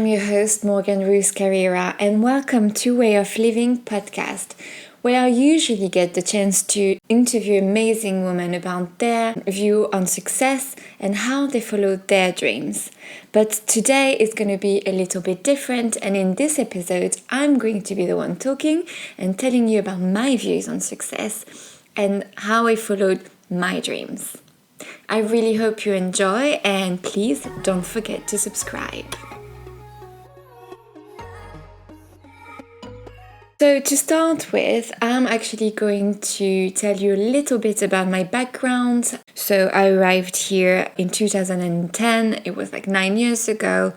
I'm your host, Morgan Ruiz Carrera, and welcome to Way of Living podcast, where I usually get the chance to interview amazing women about their view on success and how they followed their dreams. But today is going to be a little bit different, and in this episode, I'm going to be the one talking and telling you about my views on success and how I followed my dreams. I really hope you enjoy, and please don't forget to subscribe. So to start with, I'm actually going to tell you a little bit about my background. So I arrived here in 2010, it was like 9 years ago,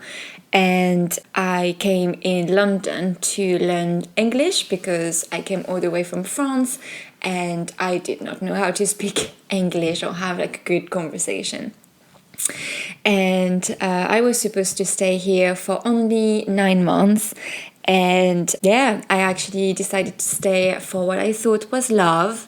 and I came in London to learn English because I came all the way from France and I did not know how to speak English or have like a good conversation. And I was supposed to stay here for only 9 months. And I actually decided to stay for what I thought was love.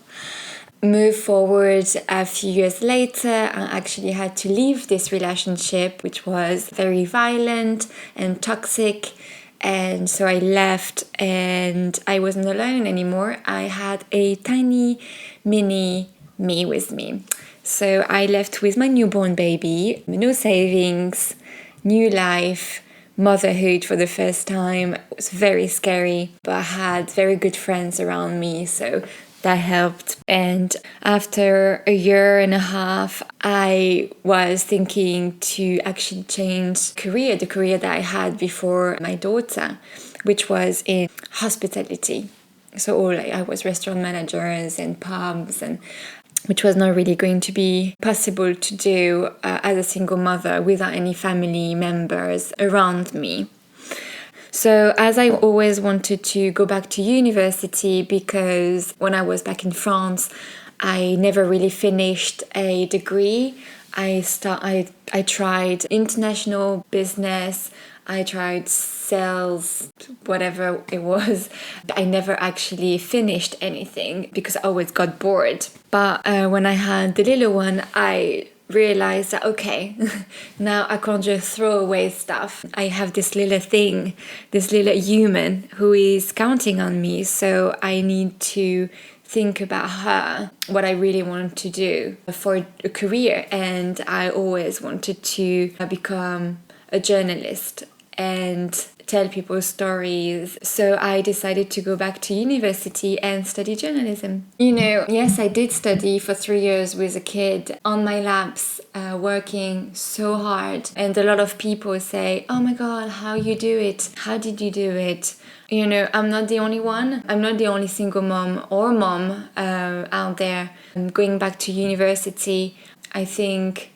Move forward a few years later, I actually had to leave this relationship, which was very violent and toxic. And so I left and I wasn't alone anymore. I had a tiny mini me with me. So I left with my newborn baby, no savings, new life, motherhood for the first time. It was very scary, but I had very good friends around me, so that helped. And after a year and a half, I was thinking to actually change the career that I had before my daughter, which was in hospitality. So I was restaurant managers and pubs, and which was not really going to be possible to do as a single mother without any family members around me. So as I always wanted to go back to university, because when I was back in France, I never really finished a degree. I tried international business, I tried sales, whatever it was, but I never actually finished anything because I always got bored. But when I had the little one, I realized that, okay, now I can't just throw away stuff. I have this little thing, this little human who is counting on me, so I need to think about her, what I really wanted to do for a career. And I always wanted to become a journalist and tell people stories. So I decided to go back to university and study journalism. Yes, I did study for 3 years with a kid on my laps, working so hard. And a lot of people say, oh my God, how you do it? How did you do it? I'm not the only one. I'm not the only single mom or mom out there going back to university. I think,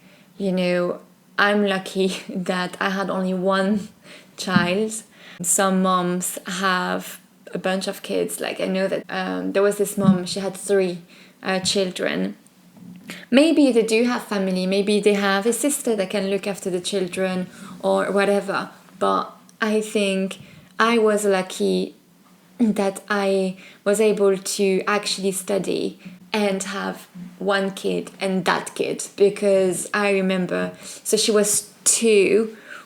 I'm lucky that I had only one child. Some moms have a bunch of kids. Like I know that there was this mom, she had 3 children. Maybe they do have family, maybe they have a sister that can look after the children or whatever. But I think I was lucky that I was able to actually study and have one kid and that kid, because I remember, so she was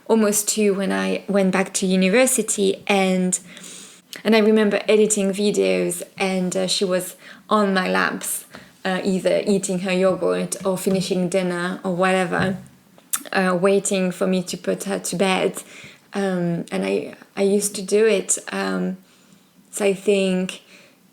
almost two when I went back to university, and I remember editing videos and she was on my laps, either eating her yogurt or finishing dinner or whatever, waiting for me to put her to bed. And I used to do it. So I think,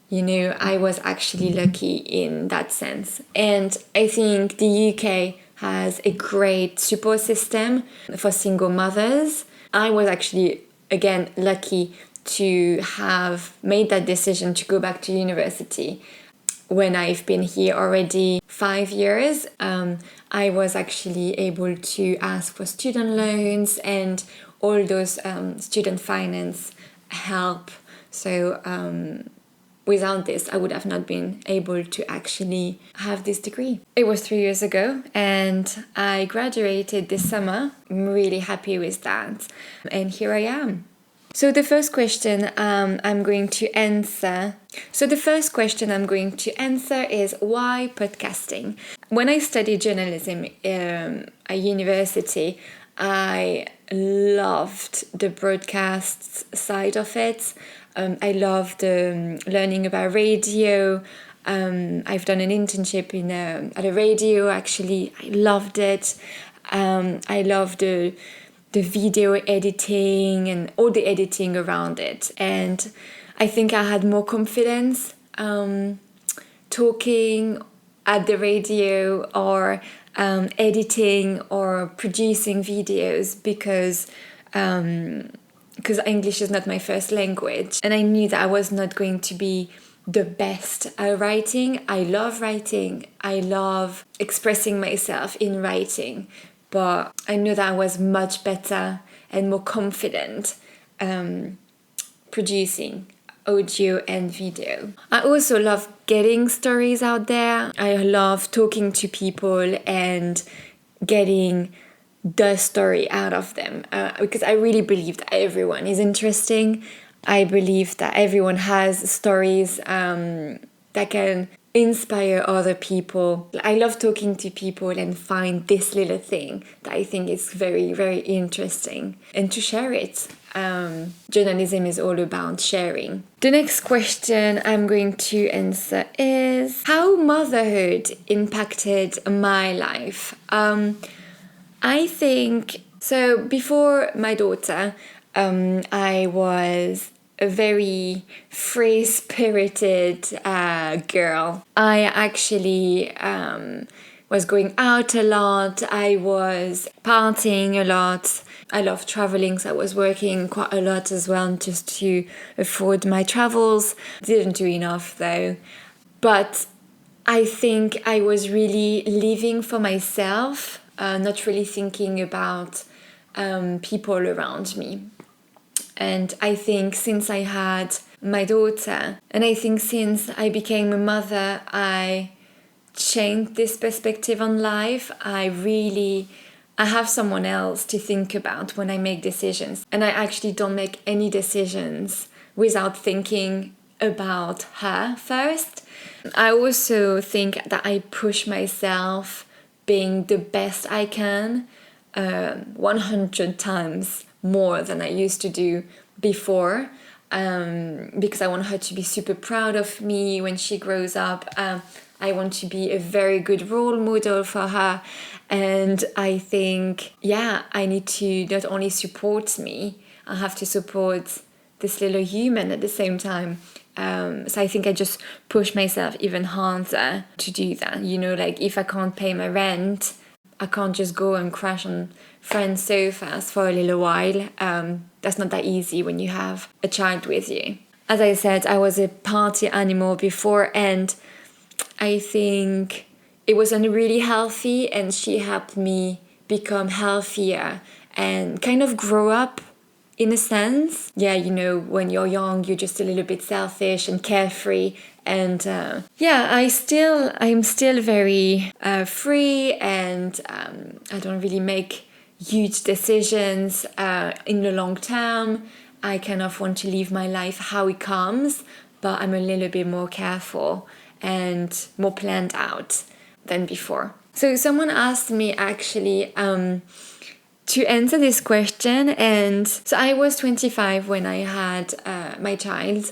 I was actually lucky in that sense. And I think the UK has a great support system for single mothers. I was actually, again, lucky to have made that decision to go back to university. When I've been here already 5 years, I was actually able to ask for student loans and all those student finance help. So without this, I would have not been able to actually have this degree. It was 3 years ago and I graduated this summer. I'm really happy with that. And here I am. So the first question I'm going to answer is why podcasting? When I studied journalism at university, I loved the broadcast side of it. I loved learning about radio. I've done an internship at a radio, actually. I loved it. I loved the video editing and all the editing around it. And I think I had more confidence talking at the radio or editing or producing videos because English is not my first language. And I knew that I was not going to be the best at writing. I love writing. I love expressing myself in writing. But I knew that I was much better and more confident producing audio and video. I also love getting stories out there. I love talking to people and getting the story out of them because I really believe that everyone is interesting. I believe that everyone has stories that can inspire other people. I love talking to people and find this little thing that I think is very, very interesting and to share it. Journalism is all about sharing. The next question I'm going to answer is how motherhood impacted my life. I think, so before my daughter, I was a very free-spirited girl. I actually was going out a lot. I was partying a lot. I love traveling, so I was working quite a lot as well just to afford my travels. Didn't do enough though. But I think I was really living for myself, not really thinking about people around me. And I think since I had my daughter, and I think since I became a mother, I changed this perspective on life. I have someone else to think about when I make decisions. And I actually don't make any decisions without thinking about her first. I also think that I push myself being the best I can 100 times more than I used to do before, because I want her to be super proud of me when she grows up. I want to be a very good role model for her, and I think I need to not only support me, I have to support this little human at the same time. So I think I just push myself even harder to do that. Like if I can't pay my rent, I can't just go and crash on friends' sofas for a little while. That's not that easy when you have a child with you. As I said, I was a party animal before, and I think it wasn't really healthy, and she helped me become healthier and kind of grow up in a sense. When you're young, you're just a little bit selfish and carefree. And I'm still very free, and I don't really make huge decisions in the long term. I kind of want to live my life how it comes, but I'm a little bit more careful and more planned out than before. So someone asked me actually to answer this question, and so I was 25 when I had my child.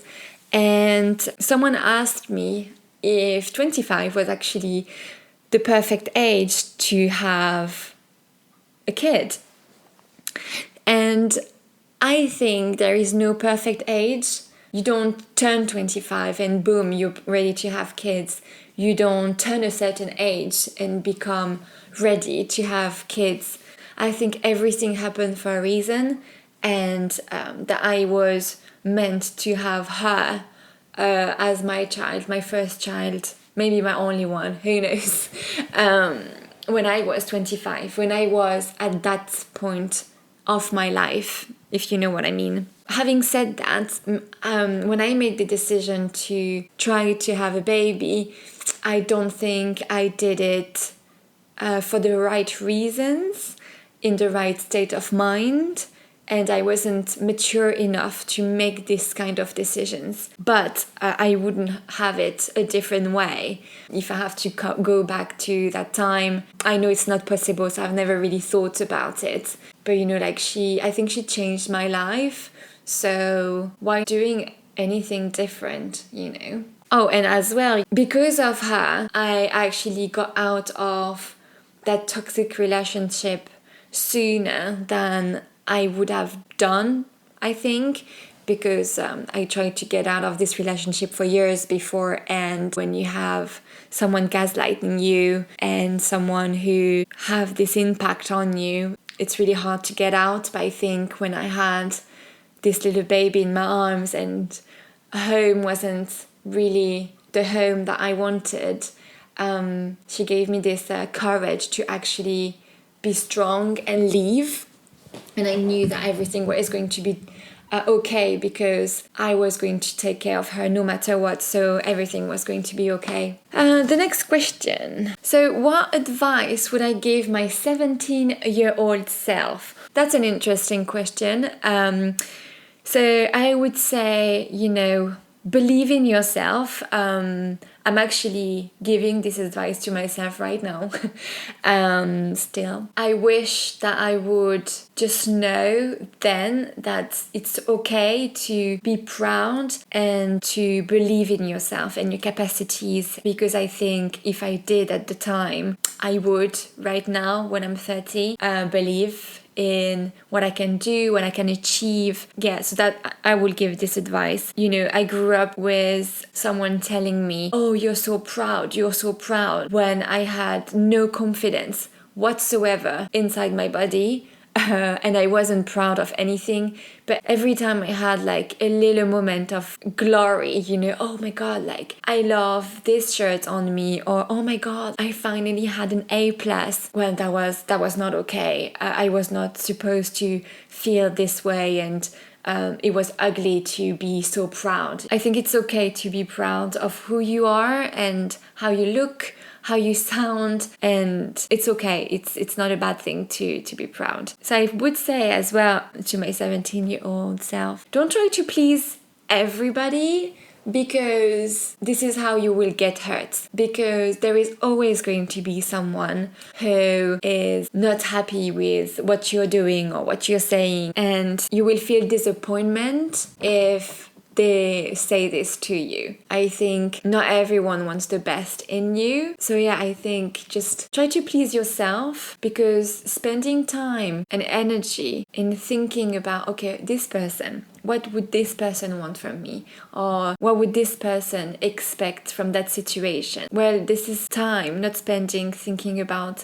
And someone asked me if 25 was actually the perfect age to have a kid. And I think there is no perfect age. You don't turn 25 and boom, you're ready to have kids. You don't turn a certain age and become ready to have kids. I think everything happened for a reason, and that I was meant to have her as my child, my first child, maybe my only one, who knows, when I was 25, when I was at that point of my life, if you know what I mean. Having said that, when I made the decision to try to have a baby, I don't think I did it for the right reasons, in the right state of mind, and I wasn't mature enough to make this kind of decisions. But I wouldn't have it a different way. If I have to go back to that time, I know it's not possible, so I've never really thought about it. But I think she changed my life. So why doing anything different? Oh, and as well, because of her, I actually got out of that toxic relationship sooner than I would have done, I think, because I tried to get out of this relationship for years before. And when you have someone gaslighting you and someone who have this impact on you, it's really hard to get out. But I think when I had this little baby in my arms and home wasn't really the home that I wanted, she gave me this courage to actually be strong and leave. And I knew that everything was going to be okay, because I was going to take care of her no matter what, so everything was going to be okay. The next question. So what advice would I give my 17-year-old self? That's an interesting question. So I would say, believe in yourself. I'm actually giving this advice to myself right now. Still, I wish that I would just know then that it's okay to be proud and to believe in yourself and your capacities, because I think if I did at the time, I would right now when I'm 30 believe in what I can do, what I can achieve. Yeah, so that I will give this advice. I grew up with someone telling me, oh, you're so proud, when I had no confidence whatsoever inside my body. And I wasn't proud of anything, but every time I had like a little moment of glory, oh my god, like I love this shirt on me, or oh my god, I finally had an A+. Well, that was not okay. I was not supposed to feel this way, and it was ugly to be so proud. I think it's okay to be proud of who you are and how you look, how you sound, and it's okay. It's not a bad thing to be proud. So I would say as well to my 17-year-old self, don't try to please everybody, because this is how you will get hurt, because there is always going to be someone who is not happy with what you're doing or what you're saying, and you will feel disappointment if they say this to you. I think not everyone wants the best in you. So yeah, I think just try to please yourself, because spending time and energy in thinking about, okay, this person, what would this person want from me? Or what would this person expect from that situation? Well, this is time, not spending thinking about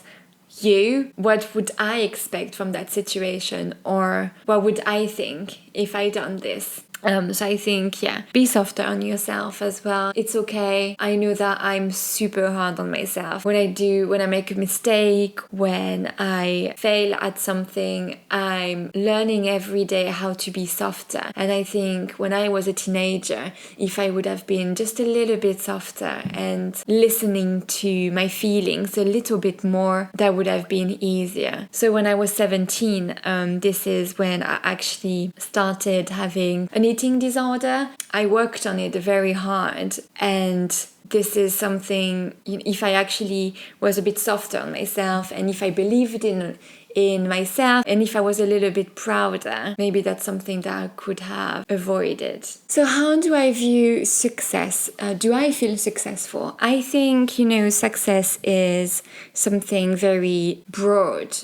you. What would I expect from that situation? Or what would I think if I done this? So I think, yeah, be softer on yourself as well. It's okay. I know that I'm super hard on myself. When I make a mistake, when I fail at something, I'm learning every day how to be softer. And I think when I was a teenager, if I would have been just a little bit softer and listening to my feelings a little bit more, that would have been easier. So when I was 17, this is when I actually started having an eating disorder. I worked on it very hard, and this is something, if I actually was a bit softer on myself, and if I believed in myself, and if I was a little bit prouder, maybe that's something that I could have avoided. So how do I view success? Do I feel successful? I think, success is something very broad.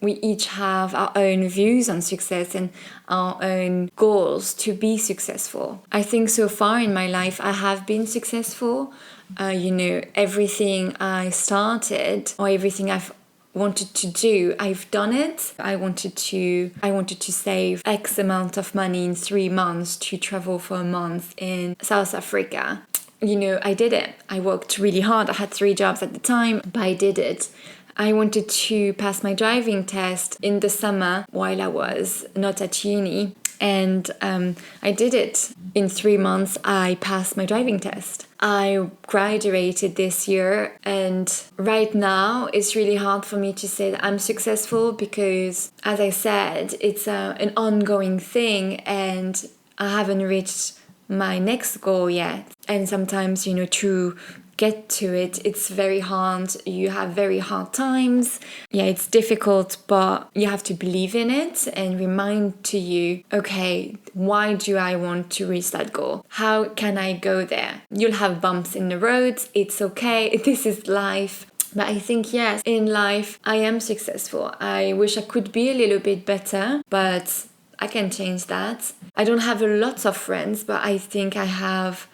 We each have our own views on success and our own goals to be successful. I think so far in my life I have been successful. Everything I started, or everything I've wanted to do, I've done it. I wanted to save X amount of money in 3 months to travel for a month in South Africa. I did it. I worked really hard. I had 3 jobs at the time, but I did it. I wanted to pass my driving test in the summer while I was not at uni, and I did it. In 3 months, I passed my driving test. I graduated this year, and right now it's really hard for me to say that I'm successful, because, as I said, it's an ongoing thing, and I haven't reached my next goal yet. And sometimes, through get to it. It's very hard. You have very hard times. Yeah, it's difficult, but you have to believe in it and remind to you, okay, why do I want to reach that goal? How can I go there? You'll have bumps in the road. It's okay. This is life. But I think, yes, in life, I am successful. I wish I could be a little bit better, but I can change that. I don't have a lot of friends, but I think I have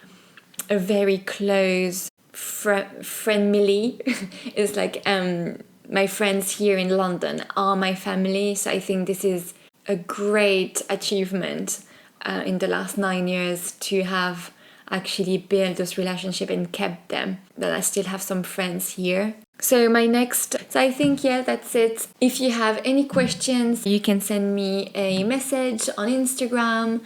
a very close friendly. It's like my friends here in London are my family. So I think this is a great achievement in the last 9 years to have actually built those relationships and kept them. That I still have some friends here. So I think, yeah, that's it. If you have any questions, you can send me a message on Instagram,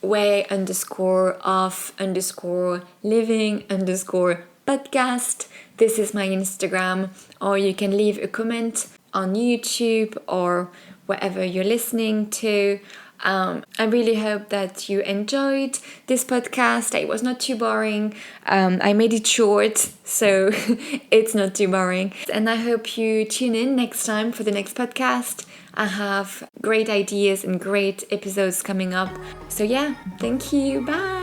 way_of_living_podcast. This is my Instagram, or you can leave a comment on YouTube or wherever you're listening to. I really hope that you enjoyed this podcast. It was not too boring. I made it short, so it's not too boring. And I hope you tune in next time for the next podcast. I have great ideas and great episodes coming up. So yeah, thank you. Bye.